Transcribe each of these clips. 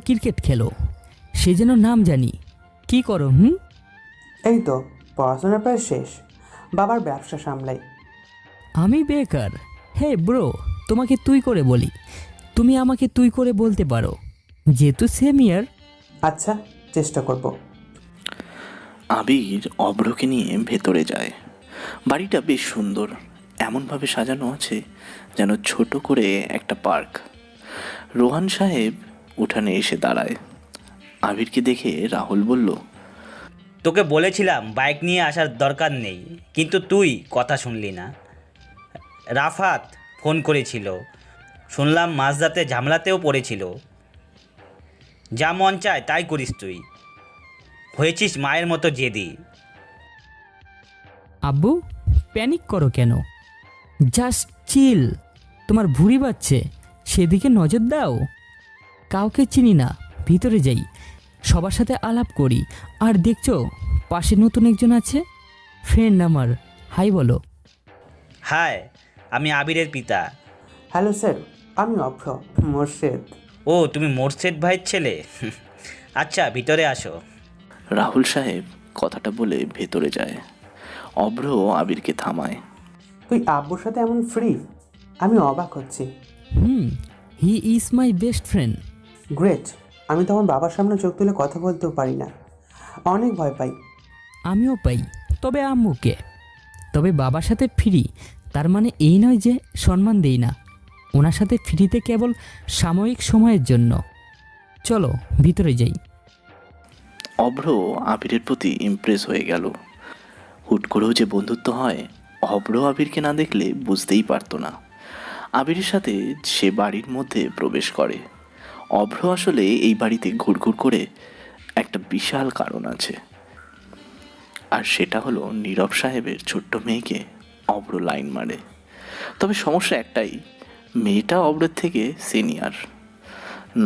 Cricket খেলো, সে যেন নাম জানি। কি করো? এই তো পড়াশোনা প্রায় শেষ, বাবার ব্যবসা সামলাই। আমি বেকার। হে ব্রো, তোমাকে তুই করে বলি, তুমি আমাকে তুই করে বলতে পারো, যেহেতু সেম ইয়ার। আচ্ছা, চেষ্টা করব। আবির অভ্রকে নিয়ে ভেতরে যায়। বাড়িটা বেশ সুন্দর, এমনভাবে সাজানো আছে যেন ছোট করে একটা পার্ক। রোহান সাহেব উঠানে এসে দাঁড়ায়। আবিরকে দেখে রাহুল বলল, তোকে বলেছিলাম বাইক নিয়ে আসার দরকার নেই, কিন্তু তুই কথা শুনলি না। রাফাত ফোন করেছিল, শুনলাম মাঝরাতে ঝামেলাতেও পড়েছিল। যা মন চায় তাই করিস তুই, হয়েছিস মায়ের মতো জেদি। আব্বু, প্যানিক করো কেন? Just chill. তোমার ভুঁড়ি বাচ্ছে, সেদিকে নজর দাও। কাউকে চিনি না, ভিতরে যাই, সবার সাথে আলাপ করি। আর দেখছো পাশে নতুন একজন আছে, ফ্রেন্ড আমার। হাই বলো। হায়, আমি আবিরের পিতা। হ্যালো স্যার, আমি অভ্র, মোর্শেদ। ও, তুমি মোর্শেদ ভাইয়ের ছেলে? আচ্ছা, ভিতরে আসো। রাহুল সাহেব কথাটা বলে ভেতরে যায়। অভ্র আবিরকে থামায়। তুই আব্বুর সাথে এমন ফ্রি? আমি অবাক হচ্ছি। He is my best friend. Great. আমি তো আমার বাবার সামনে চোখ তুলে কথা বলতেও পারি না, অনেক ভয় পাই। আমিও পাই, তবে আম্মুকে। তবে বাবার সাথে ফ্রি, তার মানে এই নয় যে সম্মান দেই না। ওনার সাথে ফ্রিতে কেবল সাময়িক সময়ের জন্য। চলো ভিতরে যাই। অভ্র আবিরের প্রতি ইমপ্রেস হয়ে গেল। হুট করেও যে বন্ধুত্ব হয়, অভ্র আবিরকে না দেখলে বুঝতেই পারতো না। আবিরের সাথে সে বাড়ির মধ্যে প্রবেশ করে। অভ্র আসলে এই বাড়িতে ঘুরঘুর করে একটা বিশাল কারণ আছে, আর সেটা হলো নীরব সাহেবের ছোট্ট মেয়েকে অভ্র লাইন মারে। তবে সমস্যা একটাই, মেয়েটা অভ্রের থেকে সিনিয়র।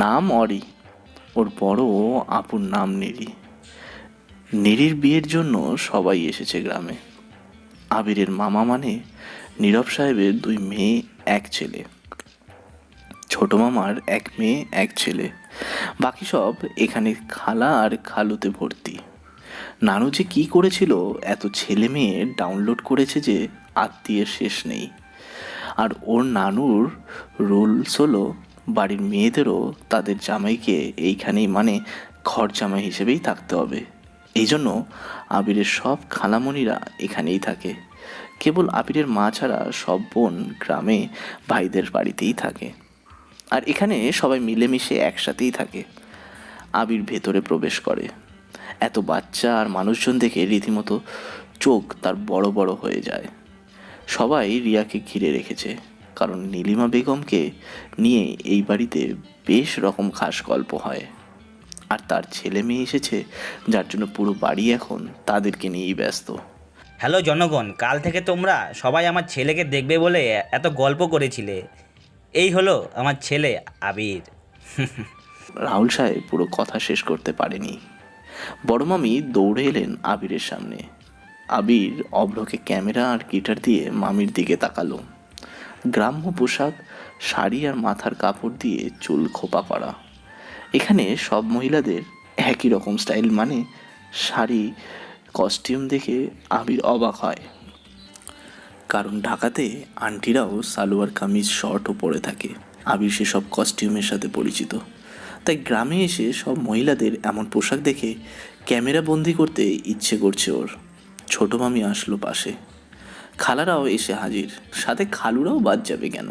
নাম অরি, ওর বড় আপুর নাম নিরি। নিরির বিয়ের জন্য সবাই এসেছে গ্রামে। আবিরের মামা মানে নীরব সাহেবের 2 মেয়ে 1 ছেলে, ছোট মামার 1 মেয়ে 1 ছেলে, বাকি সব এখানে খালা আর খালুতে ভর্তি। নানু যে কি করেছিল, এত ছেলে মেয়ে ডাউনলোড করেছে যে আত্মীয়ের শেষ নেই। আর ওর নানুর রুলস হলো বাড়ির মেয়েদেরও তাদের জামাইকে এইখানেই, মানে ঘর জামাই হিসেবেই থাকতে হবে। এই জন্য আবিরের সব খালামণিরা এখানেই থাকে। কেবল আবিরের মা ছাড়া সব বোন গ্রামে ভাইদের বাড়িতেই থাকে, আর এখানে সবাই মিলেমিশে একসাথেই থাকে। আবির ভেতরে প্রবেশ করে। এত বাচ্চা আর মানুষজন দেখে রীতিমতো চোখ তার বড় বড় হয়ে যায়। সবাই রিয়াকে ঘিরে রেখেছে, কারণ নীলিমা বেগমকে নিয়ে এই বাড়িতে বেশ রকম খাস গল্প হয়। আর তার ছেলে মেয়ে এসেছে, যার জন্য পুরো বাড়ি এখন তাদেরকে নিয়েই ব্যস্ত। হ্যালো জনগণ, কাল থেকে তোমরা সবাই আমার ছেলেকে দেখবে বলে এত গল্প করেছিলে। এই হলো আমার ছেলে আবির। রাহুল সাহেব পুরো কথা শেষ করতে পারেনি। বড় মামি দৌড়ে এলেন আবিরের সামনে। আবির অভ্রকে ক্যামেরা আর গিটার দিয়ে মামির দিকে তাকালো। গ্রাম্য পোশাক, শাড়ি আর মাথার কাপড় দিয়ে চুল খোপা করা। এখানে সব মহিলাদের একই রকম স্টাইল, মানে শাড়ি কস্টিউম দেখে আবির অবাক হয়। কারণ ঢাকাতে আন্টিরাও সালোয়ার কামিজ শর্টও পরে থাকে। আবির সেসব কস্টিউমের সাথে পরিচিত, তাই গ্রামে এসে সব মহিলাদের এমন পোশাক দেখে ক্যামেরা বন্দি করতে ইচ্ছে করছে ওর। ছোট মামি আসলো পাশে, খালারাও এসে হাজির, সাথে খালুরাও বাদ যাবে কেন।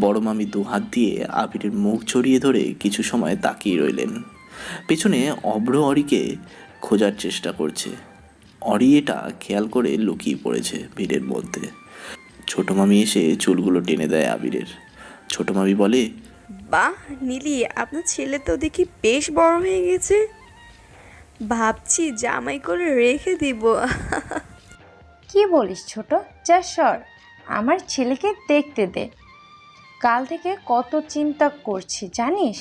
বড় মামি 2 হাত দিয়ে আবিরের মুখ জড়িয়ে ধরে কিছু সময় তাকিয়ে রইলেন। পেছনে অভ্র অরিকে খোঁজার চেষ্টা করছে। অরি এটা খেয়াল করে লুকিয়ে পড়েছে ভিড়ের মধ্যে। ছোট মামি এসে চুলগুলো টেনে দেয় আবিরের। ছোট মামি বলে, বাহ নীলি, আপনার ছেলে তো দেখি বেশ বড় হয়ে গেছে। ভাবছি জামাই করে রেখে দিব। কি বলিস ছোট? যা সর, আমার ছেলেকে দেখতে দে। কাল থেকে কত চিন্তা করছি জানিস?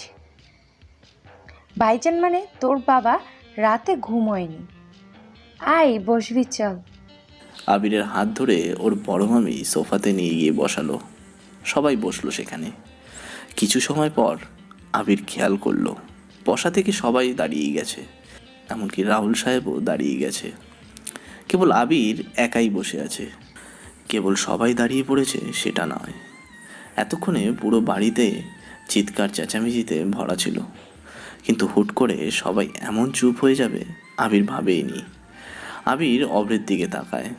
ভাইজান মানে তোর বাবা রাতে ঘুমোয়নি। আয় বসবি, চল। আবিরের হাত ধরে ওর বড় মামি সোফাতে নিয়ে গিয়ে বসালো। সবাই বসলো সেখানে। কিছু সময় পর আবির খেয়াল করলো বসা থেকে সবাই দাঁড়িয়ে গেছে, এমনকি রাহুল সাহেবও দাঁড়িয়ে গেছে। কেবল আবির একাই বসে আছে। কেবল সবাই দাঁড়িয়ে পড়েছে সেটা নয়, এতক্ষণে পুরো বাড়িতে চিৎকার চেঁচামেচিতে ভরা ছিল, কিন্তু হুট করে সবাই এমন চুপ হয়ে যাবে আবির ভাবেইনি। আবির অভ্রের দিকে তাকায়।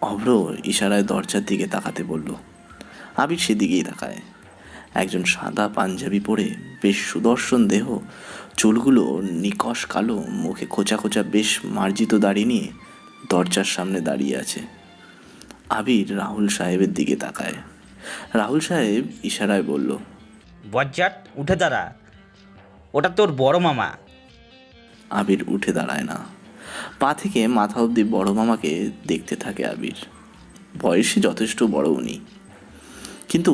অভ্র ইশারায় দরজার দিকে তাকাতে বলল। আবির সেদিকেই তাকায়। একজন সাদা পাঞ্জাবি পরে বেশ সুদর্শন দেহ, চুলগুলো নিকশ কালো, মুখে খোঁচা খোঁচা বেশ মার্জিত দাড়ি নিয়ে দরজার সামনে দাঁড়িয়ে আছে। আবির রাহুল সাহেবের দিকে তাকায়। রাহুল সাহেব ইশারায় বলল, বজ্জাত উঠে দাঁড়া, ওটা তোর বড় মামা। আবির উঠে দাঁড়ায় না। পা থেকে মাথা অবধি বড় মামাকে দেখতে থাকে আবির। বয়সে যথেষ্ট বড় উনি, কিন্তু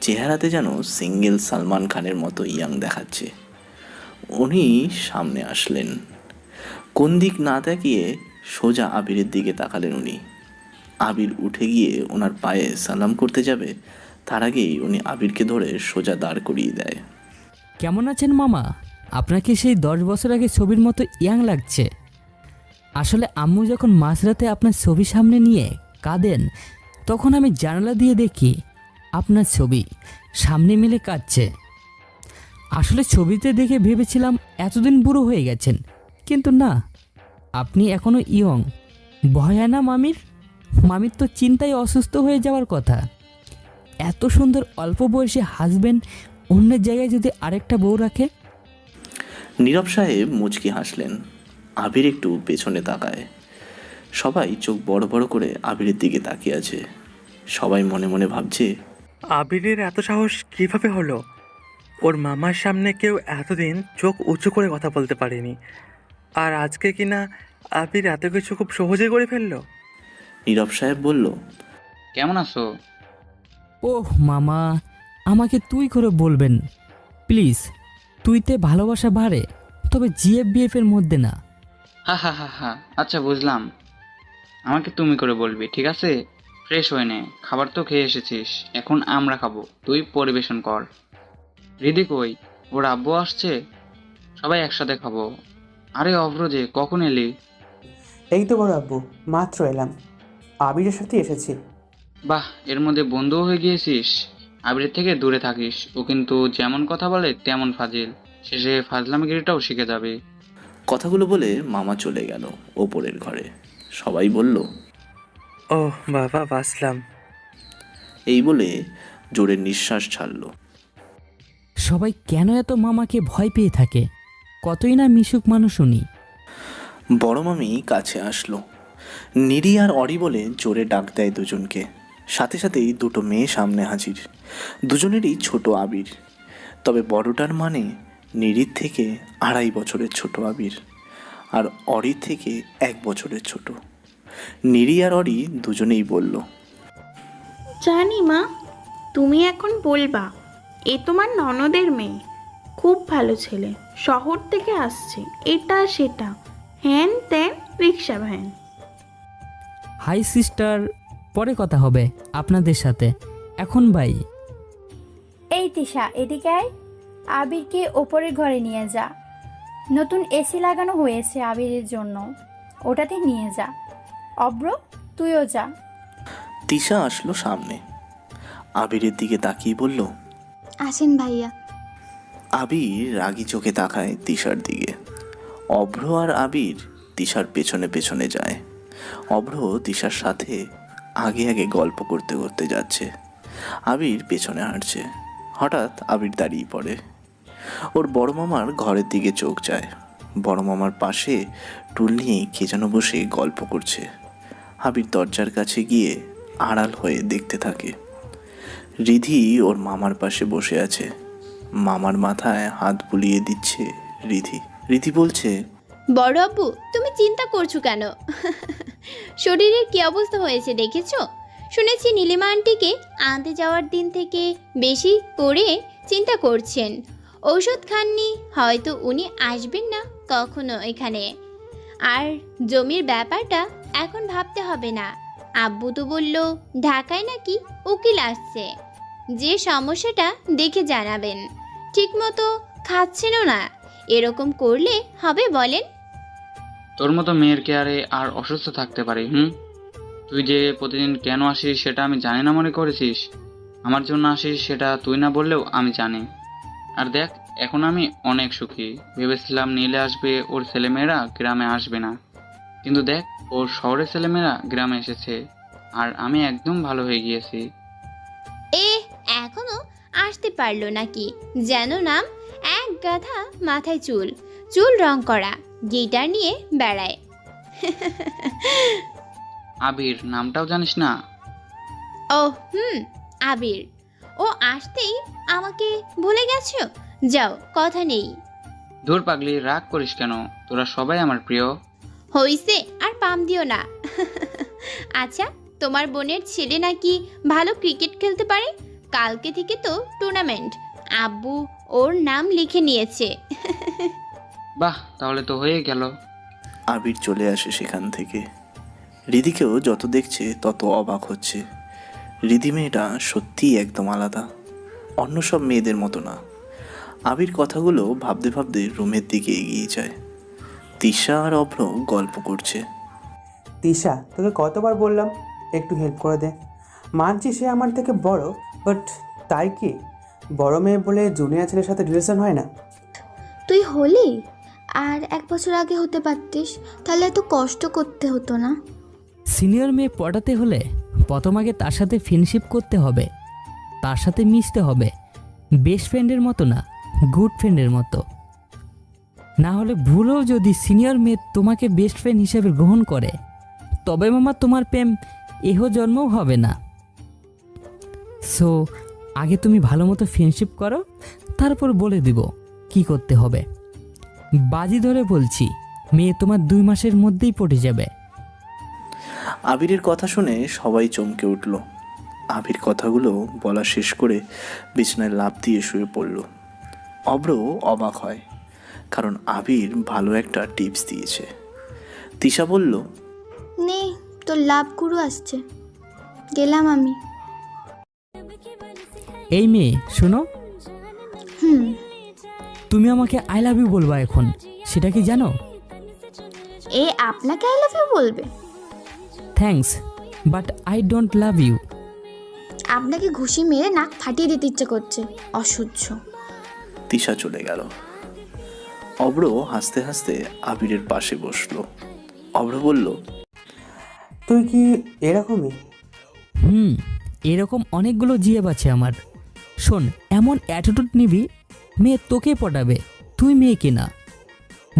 চেহারাতে যেন সিঙ্গেল সালমান খানের মতো ইয়াং দেখাচ্ছে। উনি সামনে আসলেন। কোন দিক না তাকিয়ে সোজা আবিরের দিকে তাকালেন উনি। আবির উঠে গিয়ে ওনার পায়ে সালাম করতে যাবে, তার আগেই উনি আবিরকে ধরে সোজা দাঁড় করিয়ে দেয়। কেমন আছেন মামা? আপনাকে সেই 10 বছর আগে ছবির মতো ইয়াং লাগছে। আসলে আম্মু যখন মাঝরাতে আপনার ছবি সামনে নিয়ে কাঁদেন, তখন আমি জানালা দিয়ে দেখি আপনার ছবি সামনে মিলে কাঁদছে। আসলে ছবিতে দেখে ভেবেছিলাম এতদিন বুড়ো হয়ে গেছেন, কিন্তু না, আপনি এখনও ইয়ং। ভয় হয় না মামির? মামির তো চিন্তায় অসুস্থ হয়ে যাওয়ার কথা। এত সুন্দর অল্প বয়সে হাজবেন্ড অন্যের জায়গায় যদি আরেকটা বউ রাখে। নীরব সাহেব মুচকি হাসলেন। আবির একটু পেছনে তাকায়। সবাই চোখ বড় বড় করে আবিরের দিকে তাকিয়ে আছে। সবাই মনে মনে ভাবছে, আবিরের এত সাহস কিভাবে হলো? ওর মামার সামনে কেউ এতদিন চোখ উঁচু করে কথা বলতে পারেনি, আর আজকে কিনা আবির এত কিছু খুব সহজে করে ফেললো। নীরব সাহেব বলল, কেমন আছো? ওহ মামা, আমাকে তুই করে বলবেন প্লিজ। তুইতে ভালোবাসা বাড়ে, তবে জিএফ এর মধ্যে না। হা হা হা হা, আচ্ছা বুঝলাম। আমাকে তুমি করে বলবি, ঠিক আছে? ফ্রেশ হয়ে নে, খাবার তো খেয়ে এসেছিস, এখন আমরা খাবো, তুই পরিবেশন কর। রিদি কই? ওর আব্বু আসছে, সবাই একসাথে খাবো। আরে অভ্র যে, কখন এলি? এই তো বড় আব্বু, মাত্র এলাম। আবিরের সাথে এসেছি। বাহ, এর মধ্যে বন্ধুও হয়ে গিয়েছিস। আবিরের থেকে দূরে থাকিস, ও কিন্তু যেমন কথা বলে তেমন ফাজিল, শেষে ফাজলামিগিরিটাও শিখে যাবে। কথাগুলো বলে মামা চলে গেল ওপরের ঘরে। সবাই বলল, ও বাবা, বাঁচলাম। এই বলে জোরে নিঃশ্বাস ছাড়ল। সবাই কেন এত মামাকে ভয় পেয়ে থাকে? কতই না মিশুক মানুষ উনি। বড় মামি কাছে আসলো। নিরি আর অরি বলে জোরে ডাক দেয় দুজনকে। সাথে সাথেই দুটো মেয়ে সামনে হাজির। দুজনেরই ছোট আবির, তবে বড়টার মানে নিরির থেকে 2.5 বছরের ছোট আবির, আর অরির থেকে 1 বছরের ছোট। নিরি আর অরি দুজনেই বলল, জানি মা, তুমি এখন বলবা এ তোমার ননদের মেয়ে, খুব ভালো ছেলে, শহর থেকে আসছে, এটা সেটা, হ্যান ত্যান, রিক্সা ভ্যান। হাই সিস্টার, পরে কথা হবে আপনাদের সাথে, এখন বাই। এই তিশা, এদিকে আয়। আবিরকে ওপরের ঘরে নিয়ে যা, নতুন এসি লাগানো হয়েছে আবিরের জন্য, ওটাতে নিয়ে যা। অব্র, তুইও যা। তিশা আসলো সামনে। আবিরের দিকে তাকিয়ে বলল, আসেন ভাইয়া। আবির রাগী চোখে তাকায় তিশার দিকে। অভ্র আর আবির তিশার পেছনে পেছনে যায়। অভ্র তিশার সাথে আগে আগে গল্প করতে করতে যাচ্ছে। আবির পেছনে হাঁটছে। হঠাৎ আবির দাঁড়িয়ে পড়ে। ওর বড় মামার ঘরের দিকে চোখ যায়। বড় মামার পাশে টুল নিয়ে কে যেন বসে গল্প করছে। আবির দরজার কাছে গিয়ে আড়াল হয়ে দেখতে থাকে। রিধি ওর মামার পাশে বসে আছে। মামার মাথায় হাত বুলিয়ে দিচ্ছে রিধি। রিধি বলছে, বড় আব্বু, তুমি চিন্তা করছো কেন? শরীরের কি অবস্থা হয়েছে দেখেছো? শুনেছি নীলিমা আন্টিকে আনতে যাওয়ার দিন থেকে বেশি করে চিন্তা করছেন। ঔষধ খাননি, হয়তো উনি আসবেন না কখনো এখানে। আর জমির ব্যাপারটা এখন ভাবতে হবে না। আব্বু তো বলল ঢাকায় নাকি উকিল আসছে, যে সমস্যাটা দেখে জানাবেন। ঠিকমতো খাচ্ছেনও না। এরকম করলে হবে বলেন? তোর মতো মেয়ের কেয়ারে আর অসুস্থ থাকতে পারি? তুই যে প্রতিদিন কেন আসিস সেটা আমি জানি না মনে করেছিস? আমার জন্য আসিস সেটা তুই না বললেও আমি জানি। আর দেখ, এখন আমি অনেক সুখী। ভেবেছিলাম নীলে আসবে, ওর ছেলেমেয়েরা গ্রামে আসবে না, কিন্তু দেখ ওর শহরের ছেলেমেয়েরা গ্রামে এসেছে, আর আমি একদম ভালো হয়ে গিয়েছি। এ এখনো আসতে পারলো নাকি? যেন নাম এক গাধা, মাথায় চুল, চুল রং করা, গিটার নিয়ে বেড়ায়। আবির নামটাও জানিস না? ও আবির। ও আসতেই আমাকে ভুলে গেছো? যাও, কথা নেই। ধুর পাগলি, রাগ করিস কেন? তোরা সবাই আমার প্রিয়। হইছে, আর পাম দিও না। আচ্ছা, তোমার বোনের ছেলে নাকি ভালো ক্রিকেট খেলতে পারে? কালকে থেকে তো টুর্নামেন্ট, আব্বু ওর নাম লিখে নিয়েছে। বাহ, তাহলে তো হয়ে গেল। আবির চলে আসে সেখান থেকে। রিদিকেও যত দেখছে তত অবাক হচ্ছে। রিদি মেয়েটা সত্যিই একদম আলাদা, অন্য সব মেয়েদের মতো না। আবির কথাগুলো ভাবতে ভাবতে রুমের দিকে এগিয়ে যায়। তিশা আর অভ্র গল্প করছে। তিশা, তোকে কতবার বললাম একটু হেল্প করে দে। মানছি সে আমার থেকে বড়, বাট তাই কি বড় মেয়ে বলে জুনিয়র ছেলের সাথে রিলেশন হয় না? তুই হলি আর 1 বছর আগে হতে পারতিস, তাহলে এত কষ্ট করতে হতো না। সিনিয়র মেয়ে পটাতে হলে প্রথম আগে তার সাথে ফ্রেন্ডশিপ করতে হবে, তার সাথে মিশতে হবে, বেস্ট ফ্রেন্ডের মতো না, গুড ফ্রেন্ডের মতো। না হলে ভুলেও যদি সিনিয়র মেয়ে তোমাকে বেস্ট ফ্রেন্ড হিসেবে গ্রহণ করে, তবে মামা তোমার প্রেম এহ জন্মও হবে না। সো আগে তুমি ভালো মতো ফ্রেন্ডশিপ করো, তারপর বলে দিব কি করতে হবে। বাজি ধরে বলছি, মেয়ে তোমার 2 মাসের মধ্যেই পটে যাবে। আবিরের কথা শুনে সবাই চমকে উঠল। আবির কথাগুলো বলা শেষ করে বিছানায় লাফ দিয়ে শুয়ে পড়ল। অভ্র অবাক হয়, কারণ আবির ভালো একটা টিপস দিয়েছে। তিশা বলল, নে, তোর লাভ গুরু আসছে, গেলাম আমি। এই মেয়ে শোনো, তুমি আমাকে আই লাভ ইউ বলবা এখন, সেটা কি জানো? এ আপনাকে আই লাভ ইউ বলবে? Thanks, but I don't love you. আপনাকে ঘুষি মেরে নাক ফাটিয়ে দিতে ইচ্ছে করছে, অসহ্য। তিশা চলে গেল। অভ্র হাসতে হাসতে আবিরের পাশে বসলো। অভ্র বলল, তুই কি এরকমই? এরকম অনেকগুলো জিএব আছে আমার। শোন, এমন অ্যাটিটিউড নিবি, মেয়ে তোকে পটাবে, তুই মেয়েকে না।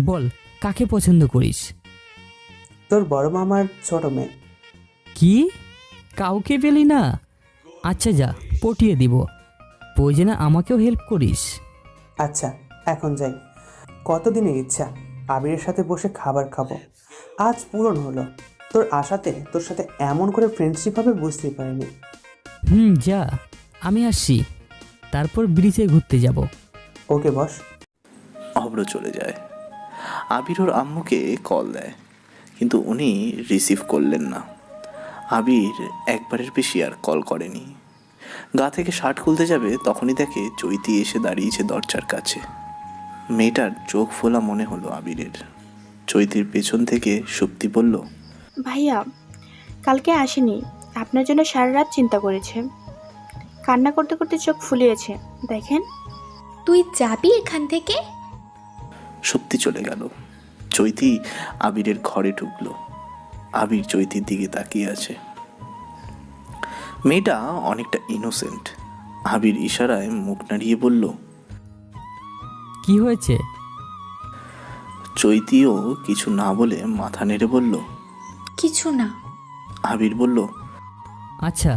বল, কাকে পছন্দ করিস? তোর বড় মামার ছোট মেয়ে। কি? কাউকে পেলি না? আচ্ছা যা, পটিয়ে দিব, প্রয়োজনে আমাকেও হেল্প করিস। আচ্ছা, এখন যাই। কতদিনের ইচ্ছা আবিরের সাথে বসে খাবার খাবো, আজ পূরণ হলো। তোর আশাতে তোর সাথে এমন করে ফ্রেন্ডশিপ হবে বুঝতেই পারিনি। যা, আমি আসছি, তারপর ব্রিজে ঘুরতে যাব। ওকে বস। অভ্র চলে যায়। আবির ওর আম্মুকে কল দেয়, কিন্তু উনি রিসিভ করলেন না। আবির একবারের বেশি আর কল করেনি। গা থেকে শার্ট খুলতে যাবে, তখনই দেখে চৈতি এসে দাঁড়িয়েছে দরজার কাছে। মেয়েটার চোখ ফোলা মনে হলো আবিরের। চৈতির পেছন থেকে সুপ্তি বলল, ভাইয়া কালকে আসেনি, আপনার জন্য সারা রাত চিন্তা করেছে, কান্না করতে করতে চোখ ফুলিয়েছে, দেখেন। তুই যাবি এখান থেকে? সুপ্তি চলে গেল। চৈতি আবিরের ঘরে ঢুকলো। আবির চৈতির দিকে তাকিয়ে আছে। মেয়েটা অনেকটা ইনোসেন্ট। আবির ইশারায় মুখ নাড়িয়ে বলল, কি হয়েছে? চৈতিও কিছু না বলে মাথা নেড়ে বলল, কিছু না। আবির বলল, আচ্ছা,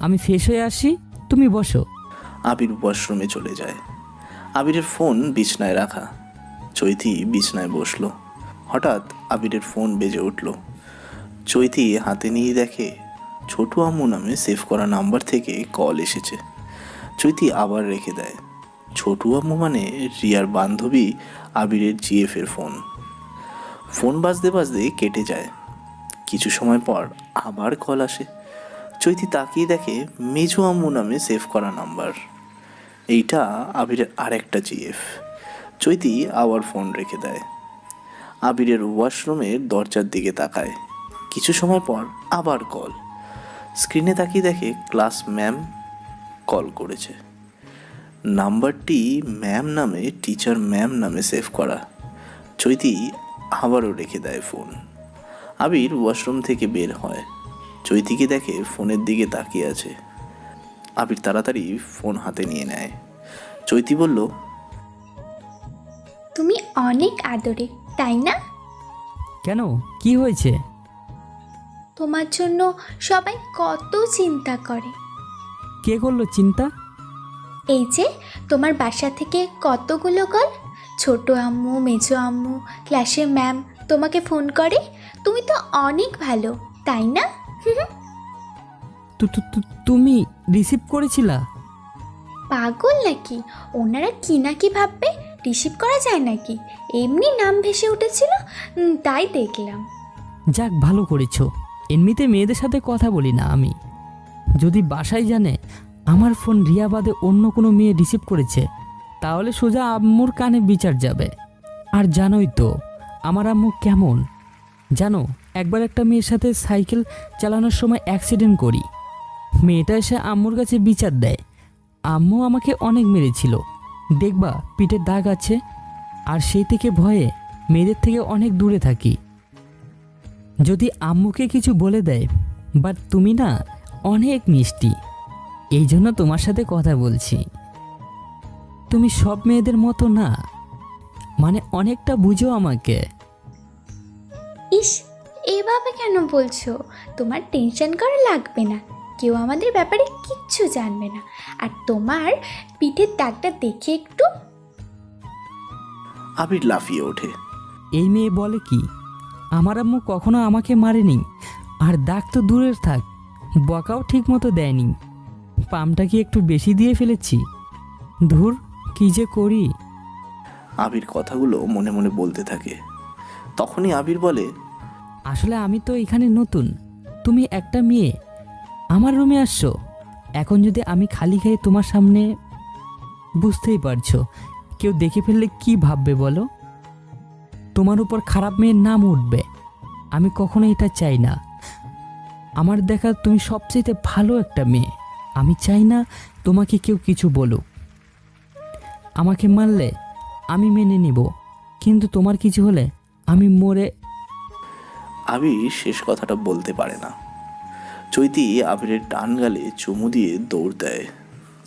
আমি ফ্রেশ হয়ে আসি, তুমি বসো। আবির ওয়াশরুমে চলে যায়। আবিরের ফোন বিছনায় রাখা। চৈতি বিছনায় বসলো। হঠাৎ আবিরের ফোন বেজে উঠল। চৈতি হাতে নিয়ে দেখে ছোটু আম্মু নামে সেভ করা নাম্বার থেকে কল এসেছে। চৈতি আবার রেখে দেয়। ছোটু আম্মু মানে রিয়ার বান্ধবী আবিরের জিএফের ফোন। ফোন বাজতে বাজতে কেটে যায়। কিছু সময় পর আবার কল আসে। চৈতি তাকিয়ে দেখে মেজো আম্মু নামে সেভ করা নাম্বার। এইটা আবিরের আরেকটা জিএফ। চৈতি আবার ফোন রেখে দেয়। আবিরের ওয়াশরুমের দরজার দিকে তাকায়। কিছু সময় পর আবার কল। স্ক্রিনে তাকিয়ে দেখে ক্লাস ম্যাম কল করেছে। নাম্বারটি ম্যাম নামে, টিচার ম্যাম নামে সেভ করা। চৈতি আবারও রেখে দেয় ফোন। আবির ওয়াশরুম থেকে বের হয়। চৈতিকে দেখে ফোনের দিকে তাকিয়ে আছে। আবির তাড়াতাড়ি ফোন হাতে নিয়ে নেয়। চৈতি বলল, তুমি অনেক আদরে, তাই না? কেন, কি হয়েছে? তোমার জন্য সবাই কত চিন্তা করে। কে করলো চিন্তা? এই যে তোমার বাসা থেকে কতগুলো কল, ছোট আম্মু, মেজো আম্মু, ক্লাসের ম্যাম তোমাকে ফোন করে। তুমি তো অনেক ভালো, তাই না? তুমি রিসিভ করেছিলা? পাগল নাকি? ওনারা কি না কি ভাববে, রিসিভ করা যায় নাকি? এমনি নাম ভেসে উঠেছিল, তাই দেখলাম। যাক, ভালো করেছো। এমনিতে মেয়েদের সাথে কথা বলি না আমি। যদি বাসায় জানে আমার ফোন রিয়া বাদে অন্য কোনো মেয়ে রিসিভ করেছে, তাহলে সোজা আম্মুর কানে বিচার যাবে। আর জানোই তো আমার আম্মু কেমন। জানো, একবার একটা মেয়ের সাথে সাইকেল চালানোর সময় অ্যাক্সিডেন্ট করি। মেয়েটা এসে আম্মুর কাছে বিচার দেয়। আম্মু আমাকে অনেক মেরেছিল, দেখবা পিঠের দাগ আছে। আর সেই থেকে ভয়ে মেয়েদের থেকে অনেক দূরে থাকি। যদি আম্মুকে কিছু বলে দেয়, বাট তুমি না অনেক মিষ্টি, এই জন্য তোমার সাথে কথা বলছি। তুমি সব মেয়েদের মতো না, মানে অনেকটা বুঝো আমাকে। ইস, এভাবে কেন বলছো? তোমার টেনশন করা লাগবে না, কেউ আমাদের ব্যাপারে কিচ্ছু জানবে না। আর তোমার পিঠের দাগটা দেখে একটু। আবির লাফিয়ে ওঠে। এই মেয়ে বলে কি? আমার আম্মু কখনো আমাকে মারেনি। আর দাগ তো দূরের থাক, বকাও ঠিক মতো দেয়নি। পামটা কি একটু বেশি দিয়ে ফেলেছি? ধুর, কি যে করি। আবির কথাগুলো মনে মনে বলতে থাকে। তখনই আবির বলে, আসলে আমি তো এখানে নতুন। তুমি একটা মেয়ে আমার রুমে আসছো। এখন যদি আমি খালি খাই তোমার সামনে, বুঝতেই পারছো কেউ দেখে ফেললে কি ভাববে বলো? তোমার উপর খারাপ মেয়ের নাম উঠবে। আমি কখনো এটা চাই না। আমার দেখা তুমি সবচেয়ে ভালো একটা মেয়ে। আমি চাই না তোমাকে কেউ কিছু বলুক। আমাকে মারলে আমি মেনে নিব, কিন্তু তোমার কিছু হলে আমি মরে। আবির শেষ কথাটা বলতে পারে না। চৈতি আবিরের ডান গালে চুমু দিয়ে দৌড় দেয়।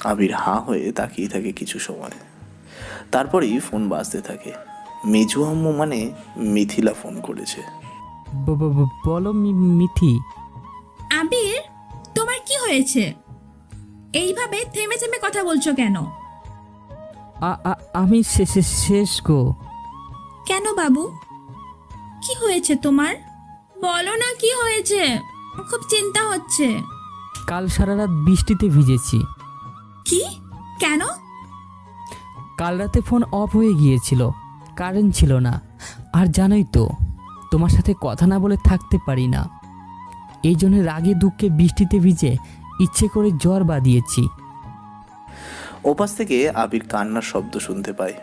আবির হাঁ হয়ে তাকিয়ে থাকে কিছু সময়। তারপরেই ফোন বাজতে থাকে। মেজু আম্মু মানে মিথিলা ফোন করেছে। বলো মিথি। আবির, তোমার কি হয়েছে? এইভাবে থেমে থেমে কথা বলছো কেন? আমি শেষ গো। কেন বাবু, কি হয়েছে তোমার? বলো না কি হয়েছে, খুব চিন্তা হচ্ছে। কাল সারা রাত বৃষ্টিতে ভিজেছি। কি? কেন? কাল রাতে ফোন অফ হয়ে গিয়েছিল, কারেন্ট ছিল না। আর জানোই তো তোমার সাথে কথা না বলে থাকতে পারি না। এই জন্য রাগে দুঃখে বৃষ্টিতে ভিজে ইচ্ছে করে জ্বর বাঁধিয়েছি। ওপাশ থেকে আবির কান্নার শব্দ শুনতে পায়।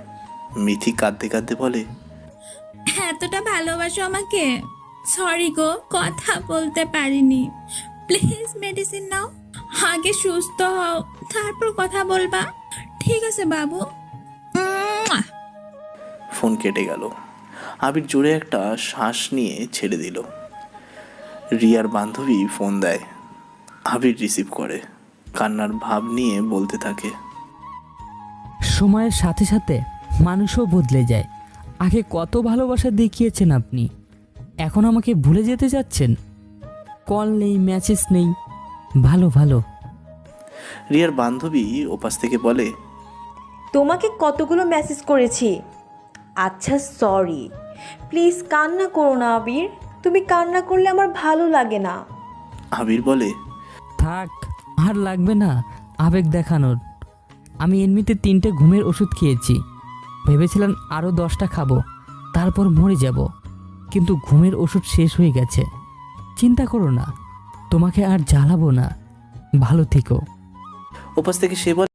মিথি কাঁদতে কাঁদতে বলে, এতটা ভালোবাসো আমাকে? সরি গো, কথা বলতে পারিনি। প্লিজ মেডিসিন নাও, আগে সুস্থ হও, তারপর কথা বলবা। ঠিক আছে বাবু। ফোন কেটে গেল। আবির জোরে একটা শ্বাস নিয়ে ছেড়ে দিল। রিয়ার বান্ধবী ফোন দেয়। আবির রিসিভ করে, কান্নার ভাব নিয়ে বলতে থাকে, সময়ের সাথে সাথে মানুষও বদলে যায়। আগে কত ভালোবাসা দেখিয়েছেন আপনি, এখন আমাকে ভুলে যেতে যাচ্ছেন? কল নেই, মেসেজ নেই। ভালো ভালো। রিয়ার বান্ধবী ওপাশ থেকে বলে, তোমাকে কতগুলো মেসেজ করেছি। আচ্ছা সরি, প্লিজ কান্না করো না আবির। তুমি কান্না করলে আমার ভালো লাগে না। আবির বলে, থাক, আর লাগবে না আবেগ দেখানোর। আমি এমনিতে 3টে ঘুমের ওষুধ খেয়েছি। ভেবেছিলাম আরও 10টা খাবো, তারপর মরে যাব। কিন্তু ঘুমের ওষুধ শেষ হয়ে গেছে। চিন্তা করো না, তোমাকে আর জ্বালাবো না। ভালো থেকো। ওপাশ থেকে সে বলে,